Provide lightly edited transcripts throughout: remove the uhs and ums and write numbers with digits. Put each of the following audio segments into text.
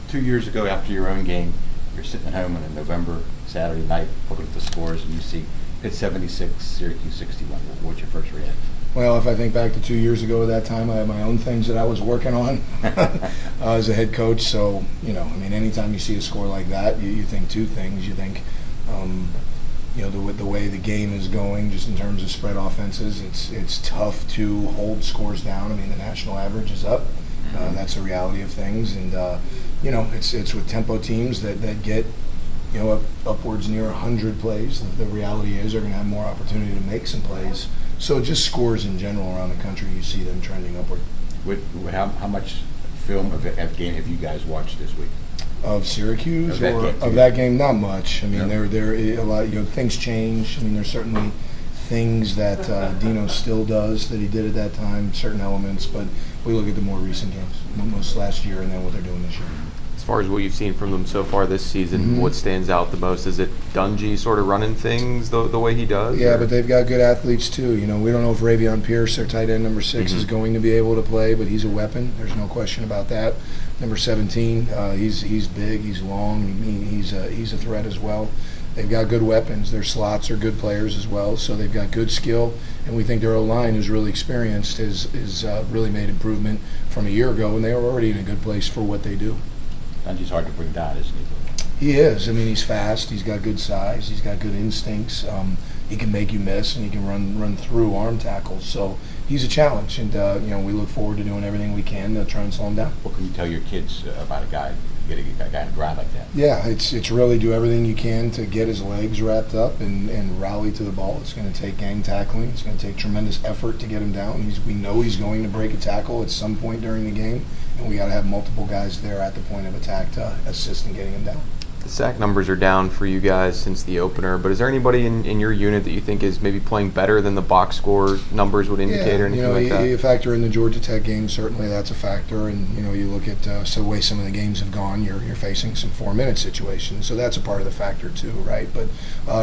2 years ago, after your own game, you're sitting at home on a November Saturday night, looking at the scores, and you see Pitt 76, Syracuse 61. What's your first reaction? Well, if I think back to 2 years ago at that time, I had my own things that I was working on as a head coach. So, anytime you see a score like that, you think two things. You think, the way the game is going, just in terms of spread offenses, it's tough to hold scores down. The national average is up. That's the reality of things. And, it's with tempo teams that get, upwards near 100 plays. The reality is they're going to have more opportunity to make some plays. So just scores in general around the country, you see them trending upward. How much film of that game have you guys watched this week? Of Syracuse of that game? Not much. There a lot. Things change. There's certainly things that Dino still does that he did at that time, certain elements. But we look at the more recent games, most last year, and then what they're doing this year. As far as what you've seen from them so far this season, what stands out the most? Is it Dungy sort of running things the way he does? Yeah, but they've got good athletes too. We don't know if Ravion Pierce, their tight end number 6, is going to be able to play, but he's a weapon. There's no question about that. Number 17, he's big, he's long, he's a threat as well. They've got good weapons. Their slots are good players as well, so they've got good skill. And we think their O-line, who's really experienced, has really made improvement from a year ago, and they are already in a good place for what they do. Dungy's hard to bring down, isn't he? He is. He's fast. He's got good size. He's got good instincts. He can make you miss, and he can run through arm tackles. So he's a challenge, and we look forward to doing everything we can to try and slow him down. What can you tell your kids about a guy? Get a guy to grab like that? Yeah, it's really do everything you can to get his legs wrapped up and rally to the ball. It's going to take gang tackling. It's going to take tremendous effort to get him down. We know he's going to break a tackle at some point during the game, and we got to have multiple guys there at the point of attack to assist in getting him down. The sack numbers are down for you guys since the opener, but is there anybody in your unit that you think is maybe playing better than the box score numbers would indicate or anything like that? You factor in the Georgia Tech game, certainly that's a factor, and you look at the way some of the games have gone, you're facing some 4-minute situations, so that's a part of the factor too, right? But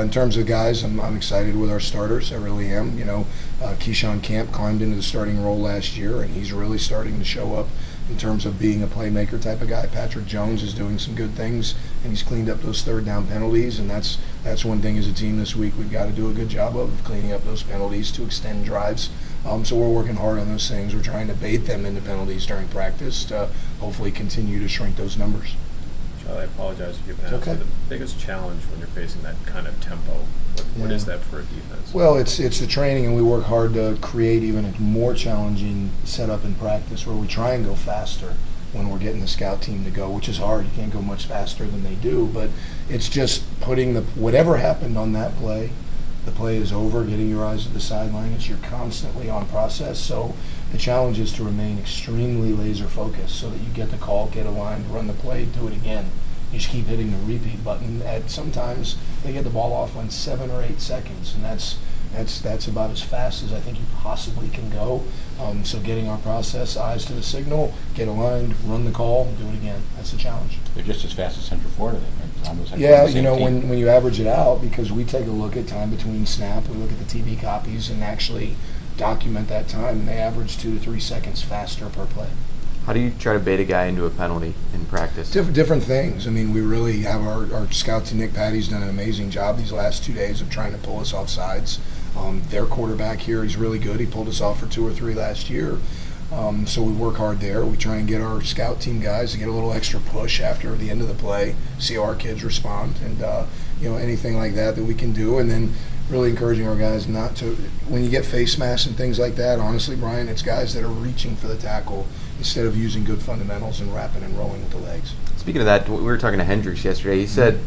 in terms of guys, I'm excited with our starters, I really am. Keyshawn Camp climbed into the starting role last year, and he's really starting to show up in terms of being a playmaker type of guy. Patrick Jones is doing some good things, and he's cleaned up those third down penalties, and that's one thing as a team this week we've got to do a good job of cleaning up those penalties to extend drives. So we're working hard on those things. We're trying to bait them into penalties during practice to hopefully continue to shrink those numbers. Charlie, I apologize if you've been asked, but the biggest challenge when you're facing that kind of tempo, what is that for a defense? Well, it's the training, and we work hard to create even a more challenging setup in practice where we try and go faster when we're getting the scout team to go, which is hard. You can't go much faster than they do, but it's just putting whatever happened on that play, the play is over, getting your eyes to the sideline. You're constantly on process, so the challenge is to remain extremely laser focused so that you get the call, get aligned, run the play, do it again. You just keep hitting the repeat button. Sometimes they get the ball off in 7 or 8 seconds, and that's about as fast as I think you possibly can go. So getting our process, eyes to the signal, get aligned, run the call, do it again. That's the challenge. They're just as fast as Central Florida, then, right? It's almost like when you average it out, because we take a look at time between snap, we look at the TV copies and actually document that time, and they average 2 to 3 seconds faster per play. How do you try to bait a guy into a penalty in practice? Different things. We really have our scout team, Nick Patty's done an amazing job these last 2 days of trying to pull us off sides. Their quarterback here, he's really good. He pulled us off for 2 or 3 last year. So we work hard there. We try and get our scout team guys to get a little extra push after the end of the play, see how our kids respond, and anything like that we can do. And then really encouraging our guys not to, when you get face masks and things like that, honestly, Brian, it's guys that are reaching for the tackle instead of using good fundamentals and wrapping and rolling with the legs. Speaking of that, we were talking to Hendricks yesterday. He said,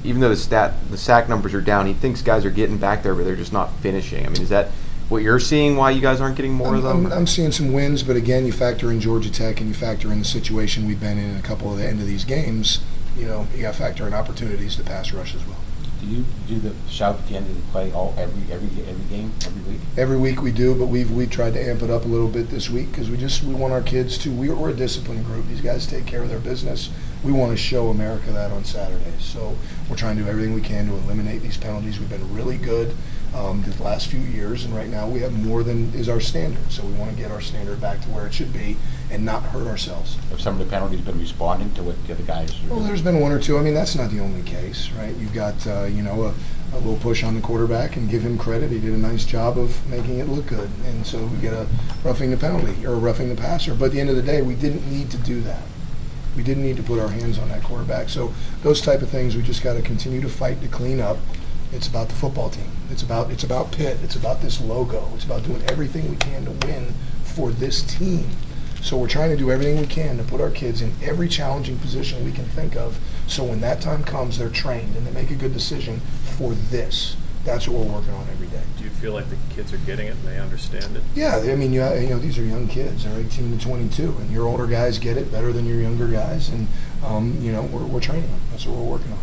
even though the sack numbers are down, he thinks guys are getting back there, but they're just not finishing. Is that what you're seeing, why you guys aren't getting more of them? I'm seeing some wins, but again, you factor in Georgia Tech and you factor in the situation we've been in a couple of the end of these games, you got to factor in opportunities to pass rush as well. Do you do the shout at the end of the play every game, every week? Every week we do, but we've tried to amp it up a little bit this week because we want our kids to. We're a disciplined group. These guys take care of their business. We want to show America that on Saturdays. So we're trying to do everything we can to eliminate these penalties. We've been really good the last few years, and right now we have more than is our standard. So we want to get our standard back to where it should be and not hurt ourselves. Have some of the penalties been responding to what the other guys are Well, doing? there's been one or two. I mean, that's not the only case, right? You've got, a little push on the quarterback, and give him credit. He did a nice job of making it look good. And so we get a roughing the penalty or roughing the passer. But at the end of the day, we didn't need to do that. We didn't need to put our hands on that quarterback. So those type of things, we just got to continue to fight to clean up. It's about the football team. It's about Pitt. It's about this logo. It's about doing everything we can to win for this team. So we're trying to do everything we can to put our kids in every challenging position we can think of, so when that time comes, they're trained and they make a good decision for this. That's what we're working on every day. Do you feel like the kids are getting it and they understand it? Yeah, I mean, these are young kids. They're 18 to 22, and your older guys get it better than your younger guys, and we're training them. That's what we're working on.